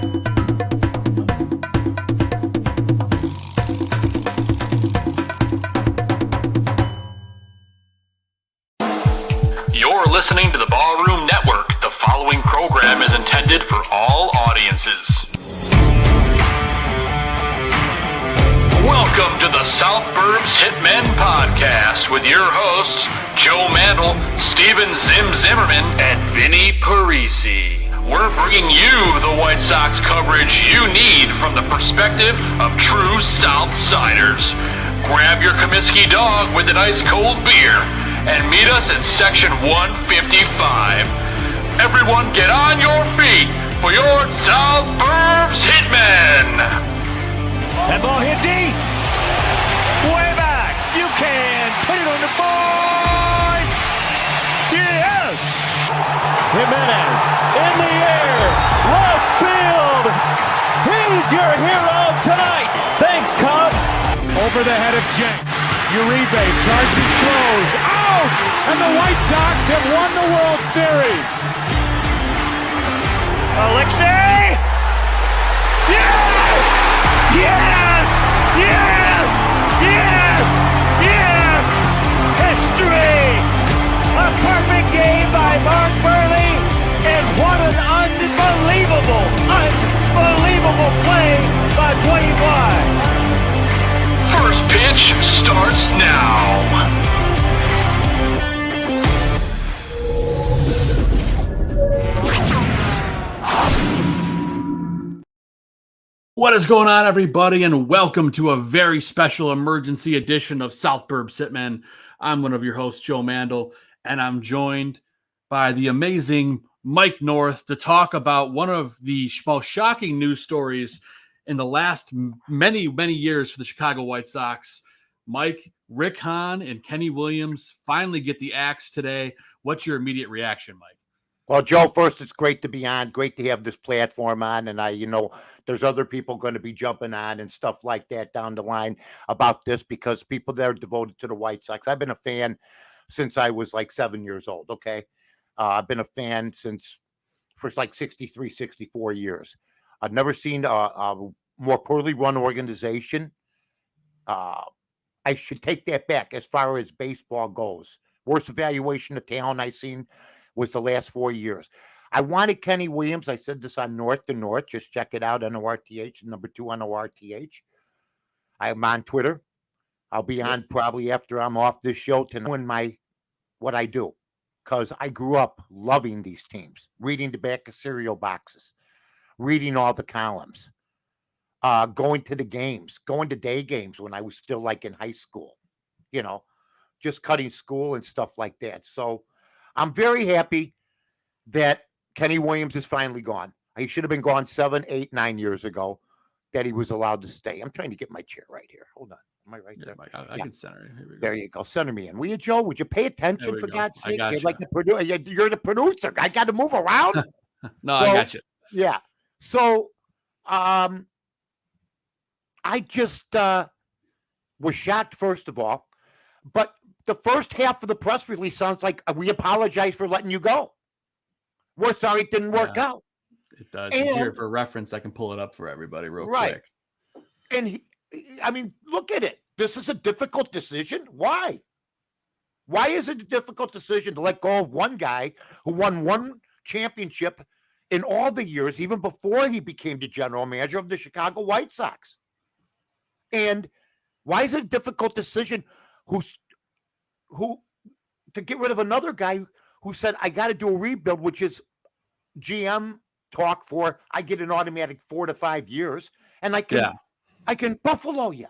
You're listening to the Ballroom Network. The following program is intended for all audiences. Welcome to the South Burbs Hitmen podcast with your hosts, Joe Mandel, Steven Zimmerman, and Vinny Parisi. We're bringing you the White Sox coverage you need from the perspective of true Southsiders. Grab your Kaminsky dog with an ice cold beer and meet us in section 155. Everyone get on your feet for your South Burbs Hitmen. That ball hit deep. Way back. You can put it on the board. Yes. Jimenez in the air. Left field. He's your hero tonight. Thanks, Cubs. Over the head of Jenks. Uribe charges throws. Out! And the White Sox have won the World Series. Alexei! Yes! Yes! Yes! Yes! Yes! History! A perfect game by Mark Burley, and what an unbelievable play by 21. First pitch starts now. What is going on, everybody, and welcome to a very special emergency edition of South Burbs Hitmen. I'm one of your hosts, Joe Mandel, and I'm joined by the amazing Mike North to talk about one of the most shocking news stories in the last many, many years for the Chicago White Sox. Mike, Rick Hahn, and Kenny Williams finally get the axe today. What's your immediate reaction, Mike? Well, Joe, first, it's great to be on. Great to have this platform on. And there's other people going to be jumping on and stuff like that down the line about this because people that are devoted to the White Sox. I've been a fan since I was like 7 years old, okay? I've been a fan for like 63, 64 years. I've never seen a more poorly run organization. I should take that back as far as baseball goes. Worst evaluation of talent I've seen was the last 4 years. I wanted Kenny Williams. I said this on North to North. Just check it out, NORTH, number 2 NORTH. I'm on Twitter. I'll be on probably after I'm off this show to know what I do. Because I grew up loving these teams, reading the back of cereal boxes, reading all the columns, going to the games, going to day games when I was still like in high school, just cutting school and stuff like that. So I'm very happy that Kenny Williams is finally gone. He should have been gone 7, 8, 9 years ago that he was allowed to stay. I'm trying to get my chair right here. Hold on. Am I right there? Mike, I can center it. Here we go. There you go. Center me in. Will you, Joe? Would you pay attention for God's sake? You're the producer. I got to move around. I got you. Yeah. So I just was shocked, first of all. But the first half of the press release sounds like we apologize for letting you go. We're sorry it didn't work out. It does. Here, for reference, I can pull it up for everybody real quick. And look at it. This is a difficult decision. Why? Why is it a difficult decision to let go of one guy who won one championship in all the years, even before he became the general manager of the Chicago White Sox? And why is it a difficult decision who to get rid of another guy who said, I got to do a rebuild, which is GM talk for, I get an automatic 4 to 5 years, and I can Buffalo you.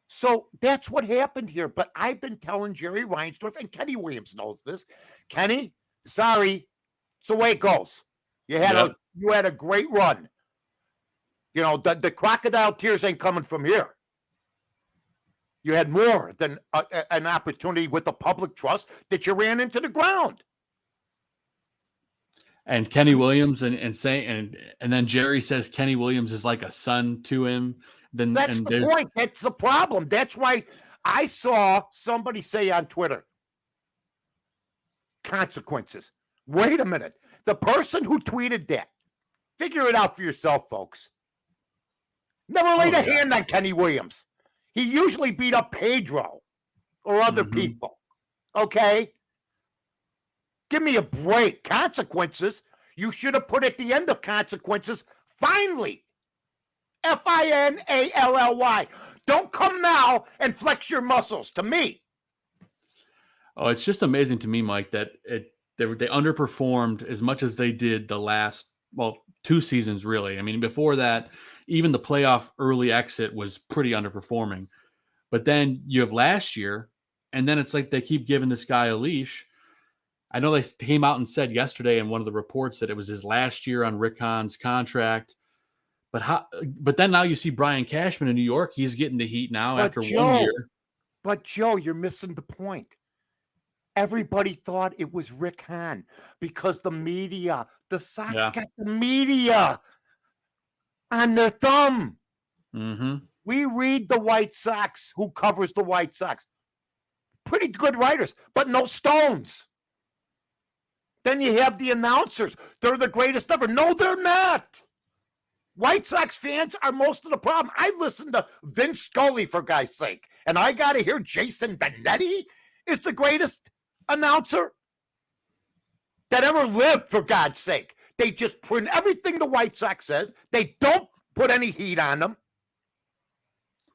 So that's what happened here. But I've been telling Jerry Reinsdorf, and Kenny Williams knows this. Kenny, sorry, it's the way it goes. You had a great run. The crocodile tears ain't coming from here. You had more than an opportunity with the public trust that you ran into the ground. And Kenny Williams and then Jerry says Kenny Williams is like a son to him. That's the point. That's the problem. That's why I saw somebody say on Twitter, consequences. Wait a minute. The person who tweeted that Figure it out for yourself, folks. Never laid a hand on Kenny Williams. He usually beat up Pedro or other people. Okay? Give me a break. Consequences. You should have put at the end of consequences, finally. Finally. Don't come now and flex your muscles to me. Oh, it's just amazing to me, Mike, that they underperformed as much as they did the last, 2 seasons, really. I mean, before that, even the playoff early exit was pretty underperforming. But then you have last year, and then it's like they keep giving this guy a leash. I know they came out and said yesterday in one of the reports that it was his last year on Rick Hahn's contract. But then now you see Brian Cashman in New York. He's getting the heat now after 1 year. But Joe, you're missing the point. Everybody thought it was Rick Hahn because the media, the Sox got the media on their thumb. Mm-hmm. We read the White Sox, who covers the White Sox. Pretty good writers, but no stones. Then you have the announcers. They're the greatest ever. No, they're not. White Sox fans are most of the problem. I listen to Vince Scully, for God's sake, and I got to hear Jason Benetti is the greatest announcer that ever lived, for God's sake. They just print everything the White Sox says. They don't put any heat on them.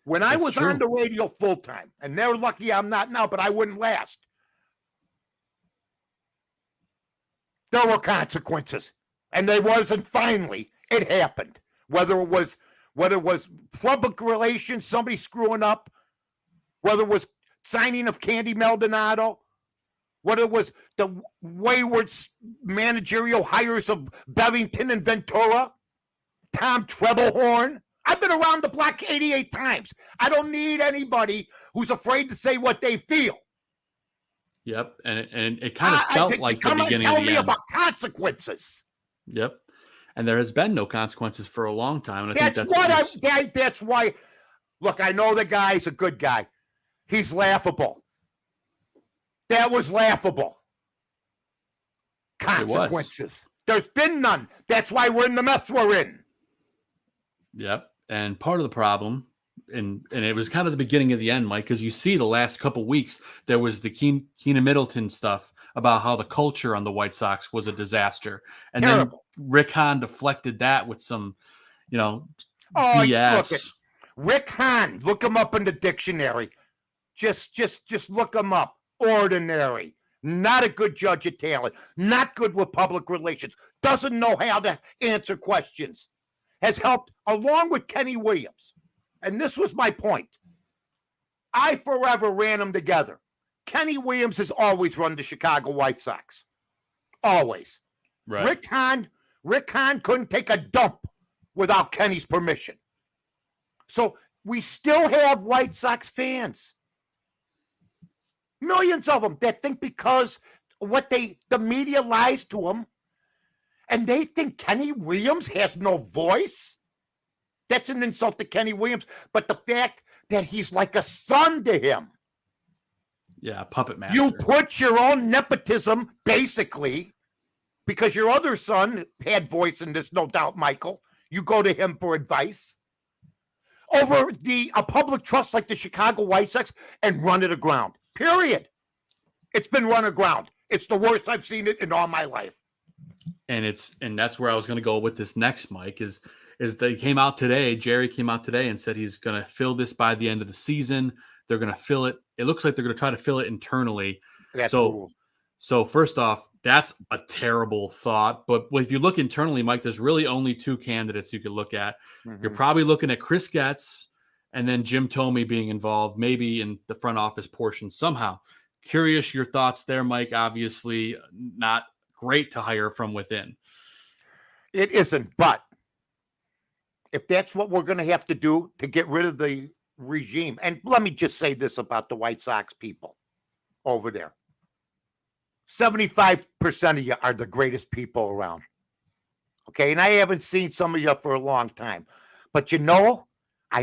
When I was on the radio full time, and they're lucky I'm not now, but I wouldn't last. There were consequences, and there wasn't. Finally, it happened. Whether it was public relations, somebody screwing up, whether it was signing of Candy Maldonado, whether it was the wayward managerial hires of Bevington and Ventura, Tom Trebelhorn. I've been around the block 88 times. I don't need anybody who's afraid to say what they feel. Yep, and it kind of felt like the beginning of the end. Come and tell me about consequences. Yep, and there has been no consequences for a long time. And That's why. Look, I know the guy's a good guy. He's laughable. That was laughable. Consequences. There's been none. That's why we're in the mess we're in. Yep, and part of the problem. And it was kind of the beginning of the end, Mike, because you see the last couple of weeks, there was the Keenan Middleton stuff about how the culture on the White Sox was a disaster. And Terrible. Then Rick Hahn deflected that with some, BS. Look Rick Hahn, look him up in the dictionary. Just look him up. Ordinary. Not a good judge of talent. Not good with public relations. Doesn't know how to answer questions. Has helped, along with Kenny Williams. And this was my point. I forever ran them together. Kenny Williams has always run the Chicago White Sox. Always. Right. Rick Hahn couldn't take a dump without Kenny's permission. So we still have White Sox fans. Millions of them that think because the media lies to them, and they think Kenny Williams has no voice. That's an insult to Kenny Williams. But the fact that he's like a son to him. Yeah, puppet master. You put your own nepotism, basically, because your other son had voice in this, no doubt, Michael. You go to him for advice over a public trust like the Chicago White Sox and run it aground. Period. It's been run aground. It's the worst I've seen it in all my life. And that's where I was going to go with this next, Mike, is they came out today. Jerry came out today and said he's going to fill this by the end of the season. They're going to fill it. It looks like they're going to try to fill it internally. That's cool. So first off, that's a terrible thought. But if you look internally, Mike, there's really only 2 candidates you could look at. Mm-hmm. You're probably looking at Chris Getz and then Jim Thome being involved, maybe in the front office portion somehow. Curious your thoughts there, Mike. Obviously not great to hire from within. It isn't, but if that's what we're going to have to do to get rid of the regime, and let me just say this about the White Sox people over there. 75% of you are the greatest people around. Okay, and I haven't seen some of you for a long time. But I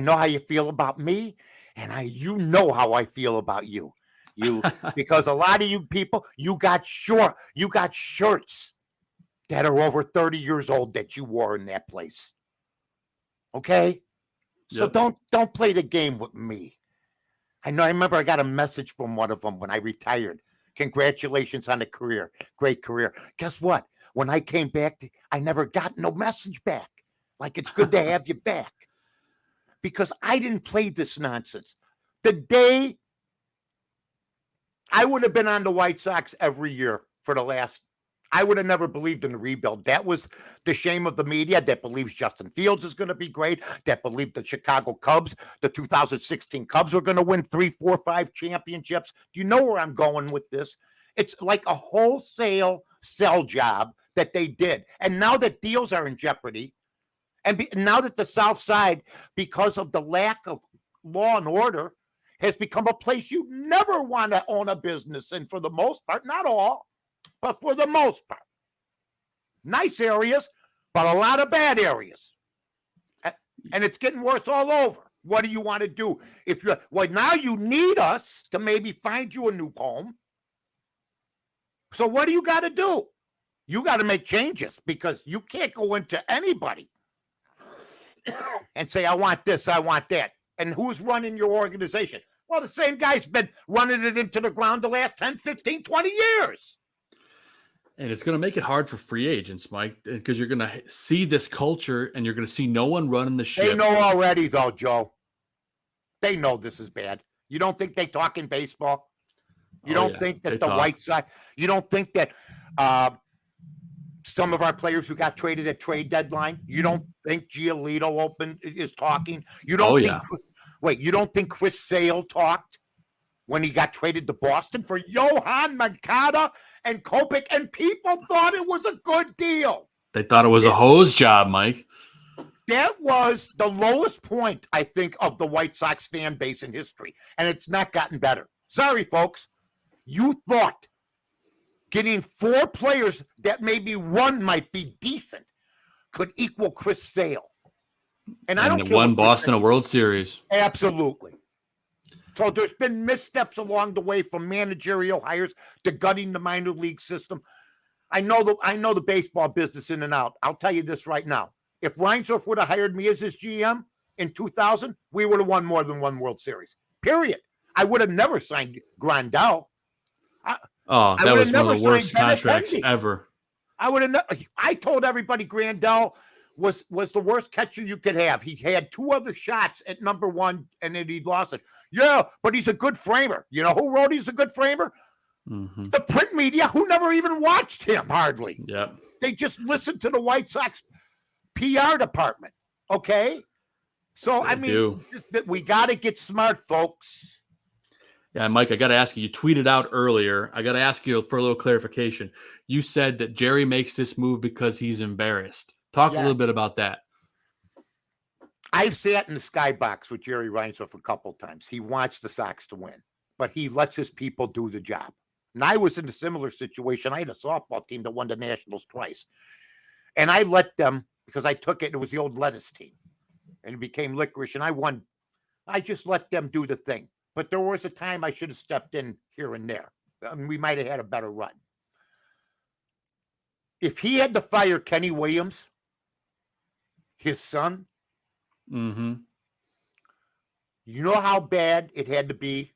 know how you feel about me, and you know how I feel about you. Because a lot of you people, you got shirts that are over 30 years old that you wore in that place. Okay? So don't play the game with me. I remember I got a message from one of them when I retired. Congratulations on the career. Great career. Guess what? When I came back, I never got no message back. Like, it's good to have you back. Because I didn't play this nonsense. The day I would have been on the White Sox every year for the last, I would have never believed in the rebuild. That was the shame of the media that believes Justin Fields is going to be great, that believed the Chicago Cubs, the 2016 Cubs were going to win 3, 4, 5 championships. Do you know where I'm going with this? It's like a wholesale sell job that they did. And now that deals are in jeopardy, and now that the South Side, because of the lack of law and order, has become a place you never want to own a business in, for the most part, not all, but for the most part. Nice areas, but a lot of bad areas. And it's getting worse all over. What do you want to do? Now you need us to maybe find you a new home. So what do you got to do? You got to make changes, because you can't go into anybody and say, I want this, I want that. And who's running your organization? Well, the same guy's been running it into the ground the last 10, 15, 20 years. And it's going to make it hard for free agents, Mike, because you're going to see this culture and you're going to see no one running the ship. They know already, though, Joe. They know this is bad. You don't think they talk in baseball? You don't think that the White Sox, you don't think that some of our players who got traded at trade deadline, you don't think Giolito is talking? You don't you don't think Chris Sale talked when he got traded to Boston for Johan Moncada and Kopech, and people thought it was a good deal? They thought it was a hose job, Mike. That was the lowest point, I think, of the White Sox fan base in history, and it's not gotten better. Sorry, folks. You thought getting 4 players that maybe one might be decent could equal Chris Sale. And I don't care. Won Boston a World Series. Absolutely. So there's been missteps along the way, from managerial hires to gutting the minor league system. I know the baseball business in and out. I'll tell you this right now. If Reinsdorf would have hired me as his GM in 2000, we would have won more than one World Series. Period. I would have never signed Grandal. That was one of the worst contracts ever. I told everybody Grandal was the worst catcher you could have. He had 2 other shots at number 1, and then he lost it. Yeah, but he's a good framer. You know who wrote he's a good framer? Mm-hmm. The print media, who never even watched him, hardly. Yep. They just listened to the White Sox PR department. Okay? So, we got to get smart, folks. Yeah, Mike, I got to ask you. You tweeted out earlier. I got to ask you for a little clarification. You said that Jerry makes this move because he's embarrassed. Talk a little bit about that. I've sat in the skybox with Jerry Reinsdorf a couple times. He wants the Sox to win, but he lets his people do the job. And I was in a similar situation. I had a softball team that won the Nationals twice. And I let them, because I took it. It was the old lettuce team. And it became licorice. And I won. I just let them do the thing. But there was a time I should have stepped in here and there. And we might have had a better run. If he had to fire Kenny Williams, his son, you know how bad it had to be?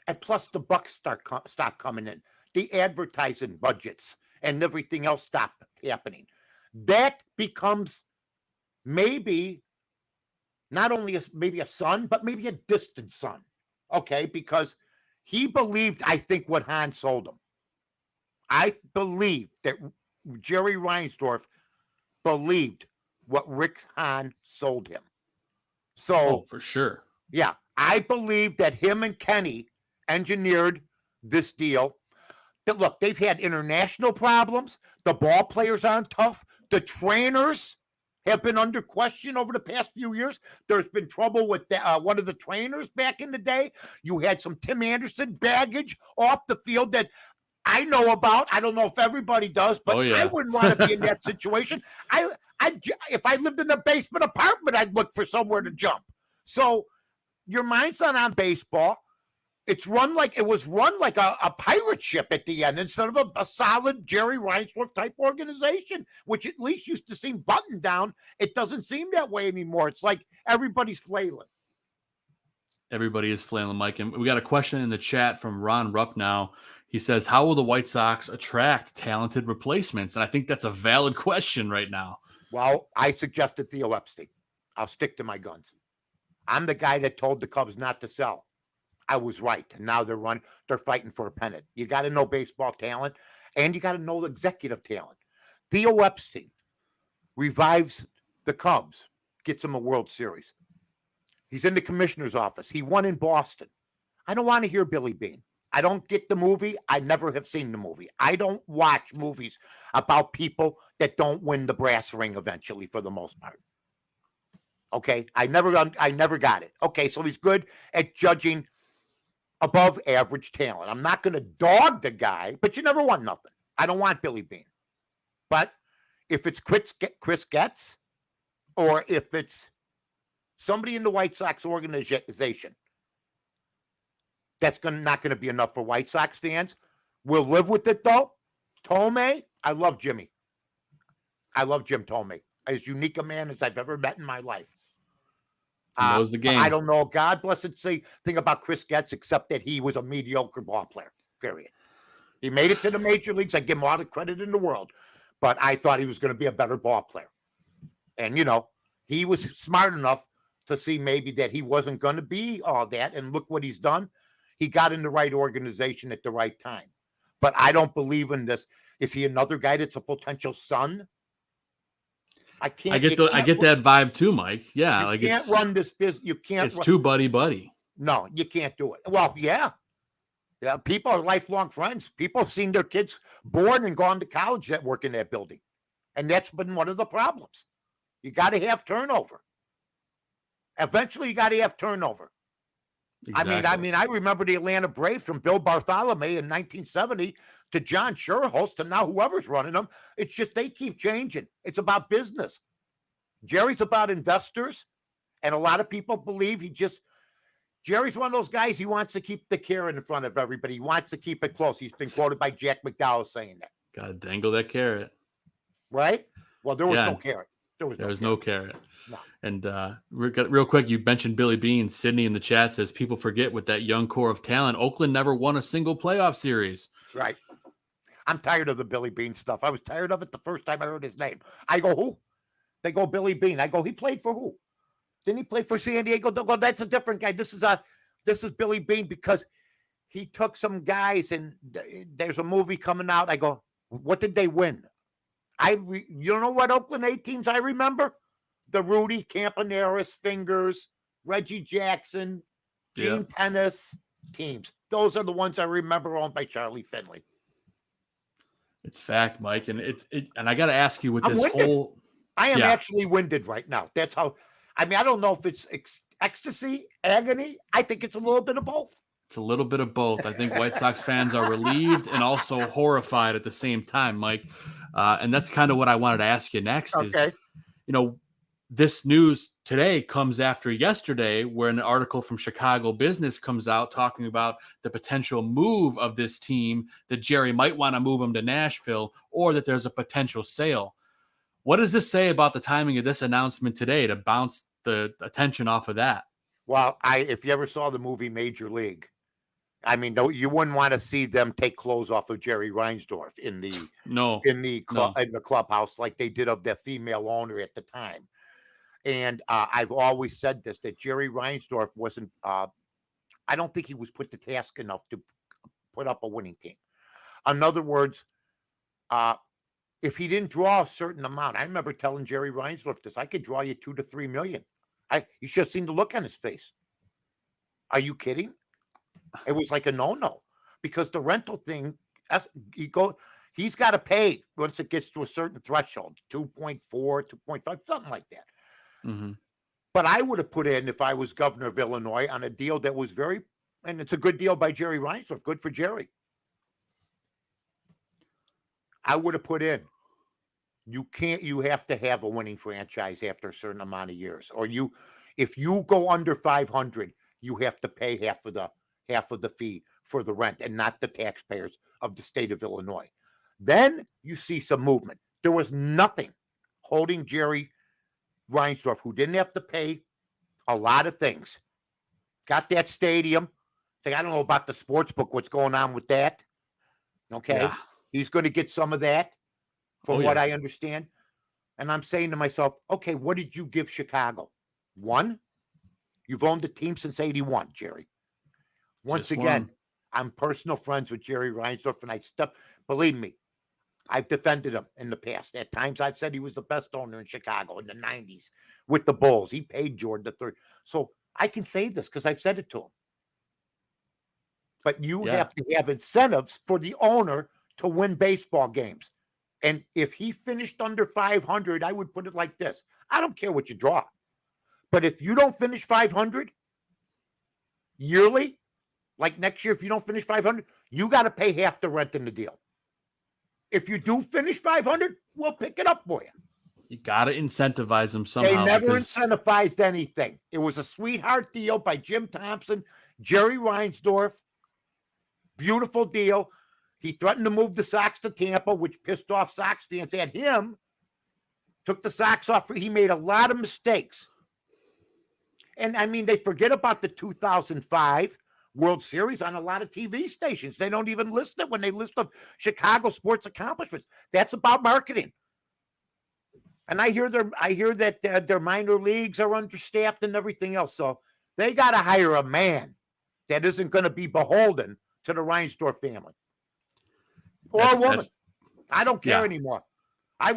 And plus the bucks stop coming in. The advertising budgets and everything else stop happening. That becomes maybe not only maybe a son, but maybe a distant son. Okay, because he believed, I think, what Hahn sold him. I believe that Jerry Reinsdorf believed what Rick Hahn sold him. So, for sure. Yeah, I believe that him and Kenny engineered this deal. Look, they've had international problems. The ball players aren't tough. The trainers have been under question over the past few years. There's been trouble with one of the trainers back in the day. You had some Tim Anderson baggage off the field that I know about. I don't know if everybody does, but I wouldn't want to be in that situation. If I lived in a basement apartment, I'd look for somewhere to jump. So your mind's not on baseball. It was run like a pirate ship at the end instead of a solid Jerry Reinsdorf type organization, which at least used to seem buttoned down. It doesn't seem that way anymore. It's like everybody's flailing. Everybody is flailing, Mike. And we got a question in the chat from Ron Rupp now. He says, how will the White Sox attract talented replacements? And I think that's a valid question right now. Well, I suggested Theo Epstein. I'll stick to my guns. I'm the guy that told the Cubs not to sell. I was right. And now they're fighting for a pennant. You got to know baseball talent, and you got to know executive talent. Theo Epstein revives the Cubs, gets them a World Series. He's in the commissioner's office. He won in Boston. I don't want to hear Billy Beane. I don't get the movie. I never have seen the movie. I don't watch movies about people that don't win the brass ring eventually, for the most part. Okay, I never got it. Okay, so he's good at judging above average talent. I'm not going to dog the guy, but you never won nothing. I don't want Billy Beane. But if it's Chris Getz, or if it's somebody in the White Sox organization, that's not going to be enough for White Sox fans. We'll live with it, though. Tome, I love Jimmy. I love Jim Tome. As unique a man as I've ever met in my life. He knows the game. I don't know. God bless it. Thing about Chris Getz, except that he was a mediocre ball player, period. He made it to the major leagues. I give him all the credit in the world. But I thought he was going to be a better ball player. And, he was smart enough to see maybe that he wasn't going to be all that. And look what he's done. He got in the right organization at the right time. But I don't believe in this. Is he another guy that's a potential son? I get that vibe too, Mike. Yeah, you can't run this business. You can't. It's too buddy. No, you can't do it. Well, yeah. People are lifelong friends. People have seen their kids born and gone to college that work in that building, and that's been one of the problems. You got to have turnover. Eventually, you got to have turnover. Exactly. I mean, I remember the Atlanta Braves from Bill Bartholomew in 1970 to John Scherholz to now whoever's running them. It's just they keep changing. It's about business. Jerry's about investors, and a lot of people believe Jerry's one of those guys. He wants to keep the carrot in front of everybody. He wants to keep it close. He's been quoted by Jack McDowell saying that. Got to dangle that carrot. Right? Well, there was no carrot. There was no carrot. No. And real quick, you mentioned Billy Beane. Sydney in the chat says people forget with that young core of talent, Oakland never won a single playoff series. Right. I'm tired of the Billy Beane stuff. I was tired of it the first time I heard his name. I go, who? They go, Billy Beane. I go, he played for who? Didn't he play for San Diego? They go, that's a different guy. This is Billy Beane because he took some guys and there's a movie coming out. I go, what did they win? You know what Oakland 8 teams I remember? The Rudy Campaneris, Fingers, Reggie Jackson, Gene Tennis teams. Those are the ones I remember owned by Charlie Finley. It's fact, Mike, and and I got to ask you with I'm this winded. whole. I am actually winded right now. That's how. I mean, I don't know if it's ecstasy, agony. I think it's a little bit of both. It's a little bit of both. I think White Sox fans are relieved and also horrified at the same time, Mike. And that's kind of what I wanted to ask you next. Okay. Is, this news today comes after yesterday, where an article from Chicago Business comes out talking about the potential move of this team, that Jerry might want to move them to Nashville, or that there's a potential sale. What does this say about the timing of this announcement today to bounce the attention off of that? Well, if you ever saw the movie Major League, I mean, you wouldn't want to see them take clothes off of Jerry Reinsdorf in the clubhouse like they did of the female owner at the time. And I've always said this, that Jerry Reinsdorf wasn't, I don't think he was put to task enough to put up a winning team. In other words, if he didn't draw a certain amount, I remember telling Jerry Reinsdorf this, I could draw you $2 to $3 million. You should have seen the look on his face. Are you kidding? It was like a no-no, because the rental thing, he's got to pay once it gets to a certain threshold, 2.4, 2.5, something like that. Mm-hmm. But I would have put in, if I was governor of Illinois, on a deal that was and it's a good deal by Jerry Reinsdorf, good for Jerry. I would have put in, you have to have a winning franchise after a certain amount of years, or if you go under 500, you have to pay half half of the fee for the rent and not the taxpayers of the state of Illinois. Then you see some movement. There was nothing holding Jerry Reinsdorf, who didn't have to pay a lot of things. Got that stadium. I don't know about the sports book, what's going on with that. Okay. Yeah. He's going to get some of that from what I understand. And I'm saying to myself, okay, what did you give Chicago? One? You've owned the team since 81, Jerry. Once Just again, one. I'm personal friends with Jerry Reinsdorf, and believe me, I've defended him in the past. At times I've said he was the best owner in Chicago in the 90s with the Bulls. He paid Jordan III. So I can say this because I've said it to him. But you have to have incentives for the owner to win baseball games. And if he finished under 500, I would put it like this. I don't care what you draw. But if you don't finish 500 yearly, like next year, if you don't finish 500, you got to pay half the rent in the deal. If you do finish 500, we'll pick it up for you. You got to incentivize them somehow. They never incentivized anything. It was a sweetheart deal by Jim Thompson, Jerry Reinsdorf. Beautiful deal. He threatened to move the Sox to Tampa, which pissed off Sox fans at him. Took the Sox off. He made a lot of mistakes. And, I mean, they forget about the 2005 World Series on a lot of TV stations. They don't even list it when they list of Chicago sports accomplishments. That's about marketing. And I hear that their minor leagues are understaffed and everything else. So they got to hire a man that isn't going to be beholden to the Reinsdorf family. Or a woman. I don't care anymore. I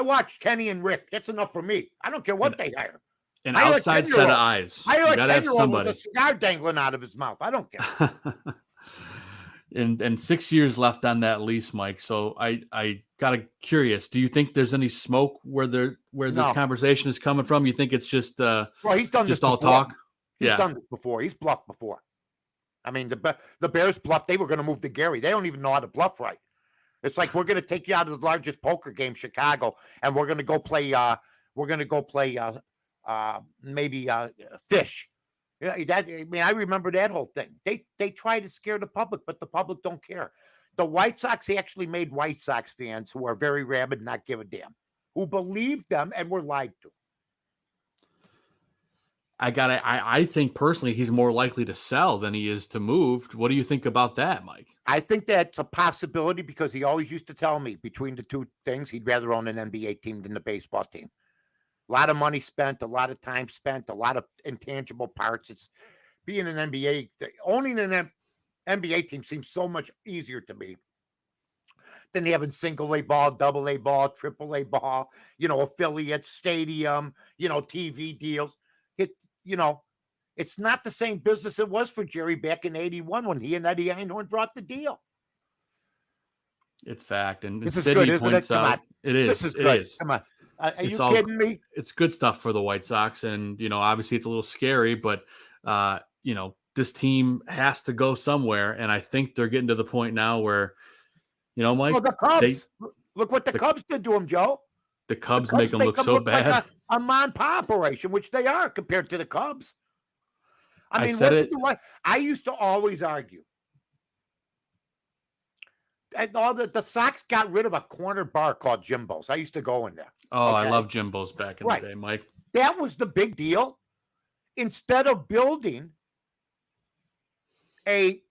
watch Kenny and Rick. That's enough for me. I don't care what they hire. An outside set of eyes. I hear a 10-year-old with a cigar dangling out of his mouth. I don't care. And 6 years left on that lease, Mike. So I got curious. Do you think there's any smoke where this conversation is coming from? You think it's just well, he's done just this all before. talk? He's done this before. He's bluffed before. I mean, the Bears bluffed. They were going to move to Gary. They don't even know how to bluff right. It's like, we're going to take you out of the largest poker game, Chicago, and we're going to go play. Maybe fish. I remember that whole thing. They try to scare the public, but the public don't care. The White Sox actually made White Sox fans who are very rabid, not give a damn, who believed them and were lied to. I think personally he's more likely to sell than he is to move. What do you think about that, Mike? I think that's a possibility because he always used to tell me between the two things, he'd rather own an NBA team than the baseball team. A lot of money spent, a lot of time spent, a lot of intangible parts. It's being an NBA, owning an NBA team seems so much easier to me than having single A ball, double A ball, triple A ball, affiliates, stadium, TV deals. It's not the same business it was for Jerry back in 81 when he and Eddie Einhorn brought the deal. It's fact. And this is City good, points out it is. This is good. It is. Come on. Are you kidding me? It's good stuff for the White Sox. And, obviously it's a little scary, but, this team has to go somewhere. And I think they're getting to the point now where, Mike. Well, the Cubs. Look what the Cubs did to him, Joe. The Cubs make them look so bad. Like a mom-pop operation, which they are compared to the Cubs. I mean, I used to always argue. The Sox got rid of a corner bar called Jimbo's. I used to go in there. Oh, okay? I love Jimbo's back in the day, Mike. That was the big deal. Instead of building a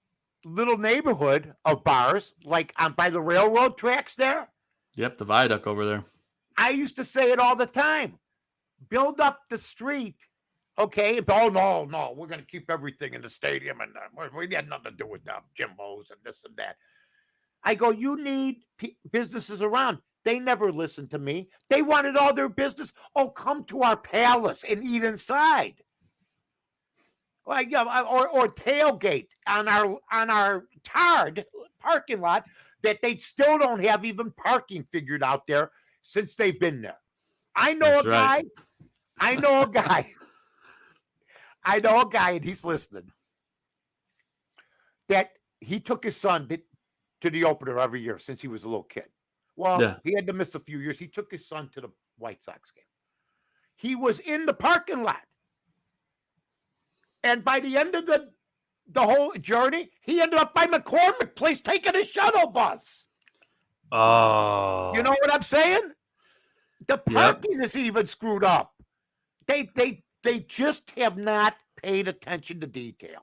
little neighborhood of bars like by the railroad tracks there. Yep, the viaduct over there. I used to say it all the time. Build up the street, okay? Oh, no, we're going to keep everything in the stadium, and we had nothing to do with them, Jimbo's and this and that. I go, you need businesses around. They never listened to me. They wanted all their business. Oh, come to our palace and eat inside. Like, or tailgate on our tarred parking lot that they still don't have even parking figured out there since they've been there. I know a guy, and he's listening, that he took his son to the opener every year since he was a little kid. Well, he had to miss a few years. He took his son to the White Sox game. He was in the parking lot. And by the end of the the whole journey. He ended up by McCormick Place taking a shuttle bus. Oh. You know what I'm saying? The parking is even screwed up. They just have not paid attention to detail.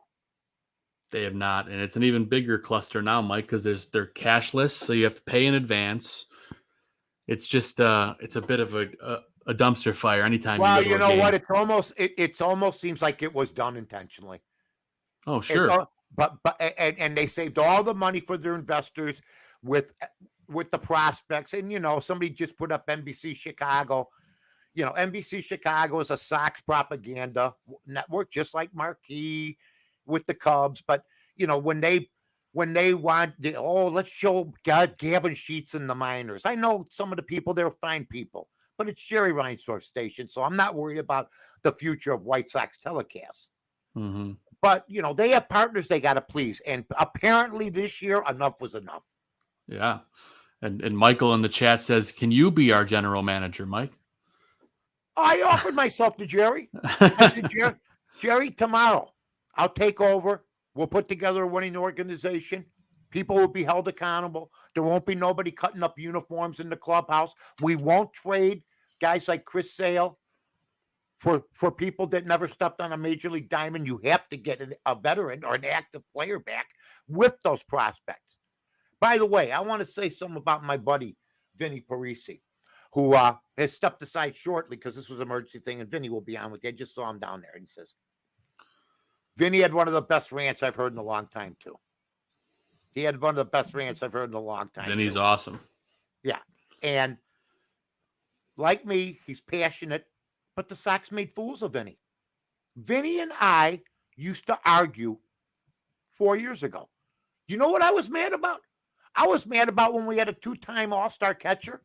They have not, and it's an even bigger cluster now, Mike, because they're cashless, so you have to pay in advance. It's just it's a bit of a dumpster fire anytime. Well, you know game. what? It's almost seems like it was done intentionally. Oh, sure. But they saved all the money for their investors with the prospects, and somebody just put up NBC Chicago. NBC Chicago is a Sox propaganda network, just like Marquee with the Cubs. But when they want let's show Gavin Sheets in the minors. I know some of the people there are fine people, but it's Jerry Reinsdorf's station, so I'm not worried about the future of White Sox telecasts. Mm-hmm. But they have partners they got to please, and apparently this year enough was enough. Yeah, and Michael in the chat says, "Can you be our general manager, Mike?" I offered myself to Jerry. I said, Jerry, tomorrow I'll take over. We'll put together a winning organization. People will be held accountable. There won't be nobody cutting up uniforms in the clubhouse. We won't trade guys like Chris Sale for people that never stepped on a major league diamond. You have to get a veteran or an active player back with those prospects. By the way, I want to say something about my buddy, Vinny Parisi, who has stepped aside shortly because this was an emergency thing, and Vinny will be on with you. I just saw him down there, and he says, Vinny had one of the best rants I've heard in a long time, too. He had one of the best rants I've heard in a long time. Vinny's awesome. Yeah. And like me, he's passionate, but the Sox made fools of Vinny. Vinny and I used to argue 4 years ago. You know what I was mad about? I was mad about when we had a 2-time All-Star catcher,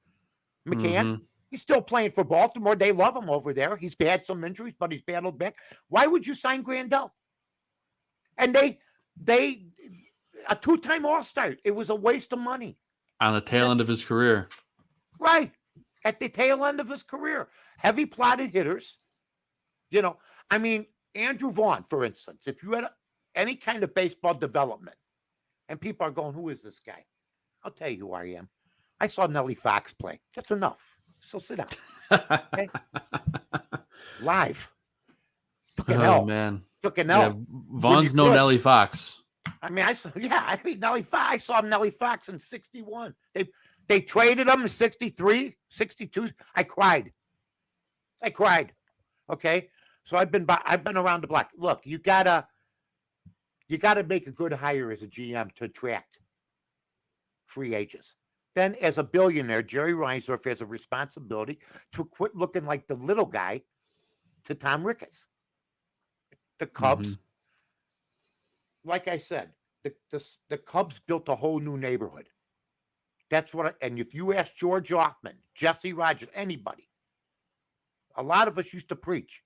McCann. Mm-hmm. He's still playing for Baltimore. They love him over there. He's had some injuries, but he's battled back. Why would you sign Grandel? And they a 2-time All-Star. It was a waste of money. On the tail end of his career. Right. At the tail end of his career. Heavy plotted hitters. Andrew Vaughn, for instance, if you had any kind of baseball development, and people are going, who is this guy? I'll tell you who I am. I saw Nellie Fox play. That's enough. So sit down. Okay? Live. Took an L. Man. Took an L. Yeah, Vaughn's no Nellie Fox. Nellie Fox. I saw Nellie Fox in 61. They traded him in 63, 62. I cried. Okay. So I've been around the block. Look, you gotta make a good hire as a GM to attract free agents. Then as a billionaire, Jerry Reinsdorf has a responsibility to quit looking like the little guy to Tom Ricketts. The Cubs, like I said, the Cubs built a whole new neighborhood. That's and if you ask George Hoffman, Jesse Rogers, anybody, a lot of us used to preach,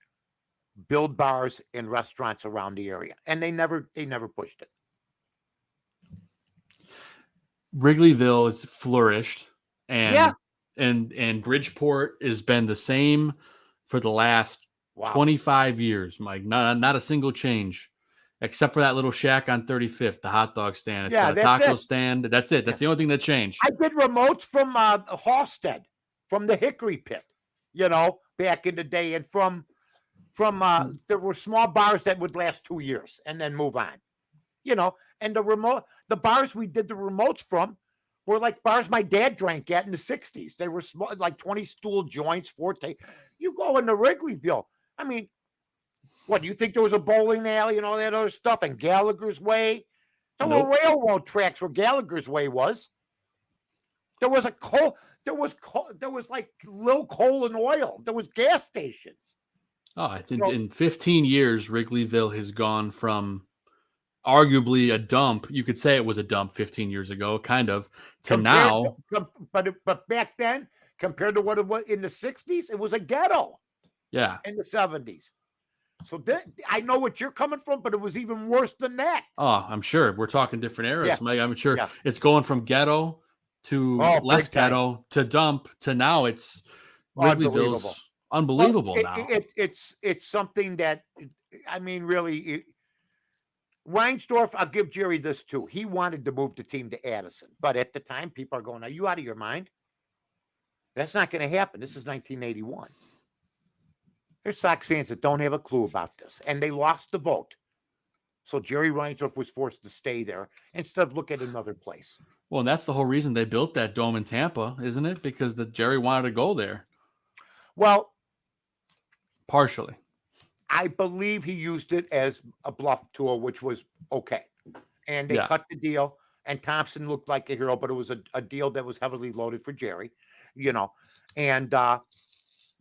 build bars and restaurants around the area, and they never pushed it. Wrigleyville has flourished, and Bridgeport has been the same for the last 25 years, Mike. Not a single change, except for that little shack on 35th, the hot dog stand. It's got a taco stand. That's it. That's the only thing that changed. I did remotes from Halstead, from the Hickory Pit, back in the day, and from there were small bars that would last 2 years and then move on, and the bars we did the remotes from were like bars my dad drank at in the 60s. They were small, like 20 stool joints, Forte. You go into Wrigleyville. What, do you think there was a bowling alley and all that other stuff and Gallagher's Way? There were railroad tracks where Gallagher's Way was. There was like little coal and oil. There was gas stations. Oh, I think in 15 years, Wrigleyville has gone from arguably a dump. You could say it was a dump 15 years ago, kind of, to now. But back then, compared to what it was in the 60s, it was a ghetto. Yeah. In the 70s. So I know what you're coming from, but it was even worse than that. Oh, I'm sure. We're talking different eras, Mike. I'm sure it's going from ghetto to less ghetto to dump to now it's Wrigleyville's unbelievable now. It's something that, really, Reinsdorf, I'll give Jerry this too. He wanted to move the team to Addison, but at the time, people are going, "Are you out of your mind? That's not going to happen. This is 1981." There's Sox fans that don't have a clue about this, and they lost the vote. So Jerry Reinsdorf was forced to stay there instead of look at another place. Well, and that's the whole reason they built that dome in Tampa, isn't it? Because Jerry wanted to go there. Well, partially. I believe he used it as a bluff tool, which was okay. And they cut the deal, and Thompson looked like a hero, but it was a deal that was heavily loaded for Jerry, and,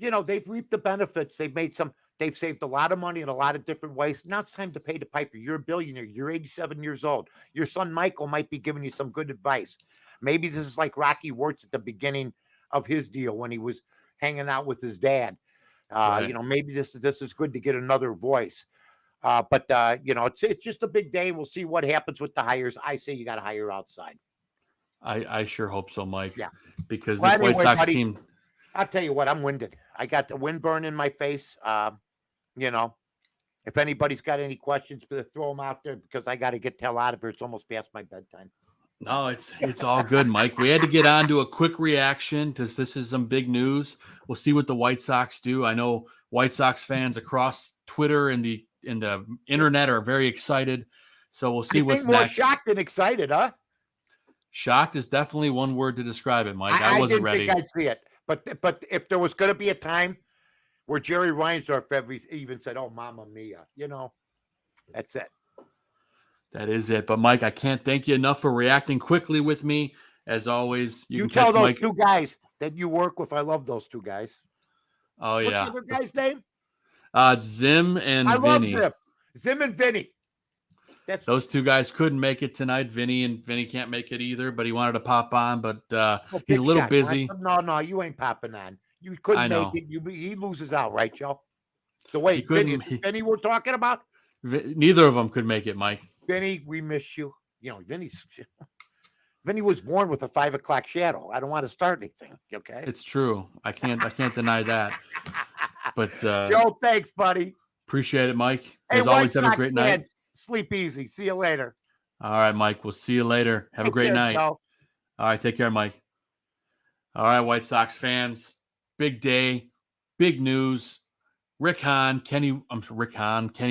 they've reaped the benefits. They've saved a lot of money in a lot of different ways. Now it's time to pay the piper. You're a billionaire. You're 87 years old. Your son, Michael, might be giving you some good advice. Maybe this is like Rocky Wirtz at the beginning of his deal when he was hanging out with his dad. Right. Maybe this is good to get another voice. But it's just a big day. We'll see what happens with the hires. I say you got to hire outside. I sure hope so, Mike. Yeah. Because this White Sox team. I'll tell you what, I'm winded. I got the windburn in my face. If anybody's got any questions, throw them out there because I got to get the hell out of here. It's almost past my bedtime. No, it's all good, Mike. We had to get on to a quick reaction because this is some big news. We'll see what the White Sox do. I know White Sox fans across Twitter and the internet are very excited. So we'll see what's more next. Shocked than excited, huh? Shocked is definitely one word to describe it, Mike. I wasn't ready. Think I'd see it. But if there was going to be a time where Jerry Reinsdorf even said, "Oh, Mamma Mia," that's it. That is it. But Mike, I can't thank you enough for reacting quickly with me. As always, you can tell catch those Mike. two guys that you work with. I love those two guys. Oh yeah. What's the other guy's name? Zim and Vinny. Love Zim and Vinny. Those two guys couldn't make it tonight. Vinny can't make it either, but he wanted to pop on, but he's a little busy. No, you ain't popping on. You couldn't make it. He loses out, right, Joe? The way Vinny we're talking about? Neither of them could make it, Mike. Vinny, we miss you. Vinny was born with a 5 o'clock shadow. I don't want to start anything. Okay. It's true. I can't deny that. But Joe, thanks, buddy. Appreciate it, Mike. As always, have a great night. Sleep easy. See you later. All right, Mike. We'll see you later. Have a great night. Joe. All right, take care, Mike. All right, White Sox fans. Big day, big news. Hahn, Kenny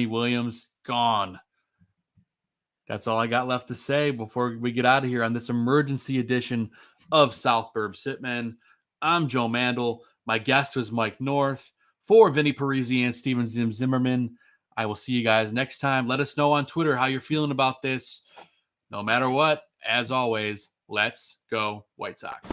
Williams, gone. That's all I got left to say before we get out of here on this emergency edition of South Burbs Hitmen. I'm Joe Mandel. My guest was Mike North. For Vinny Parisi and Steven Zimmerman, I will see you guys next time. Let us know on Twitter how you're feeling about this. No matter what, as always, let's go White Sox.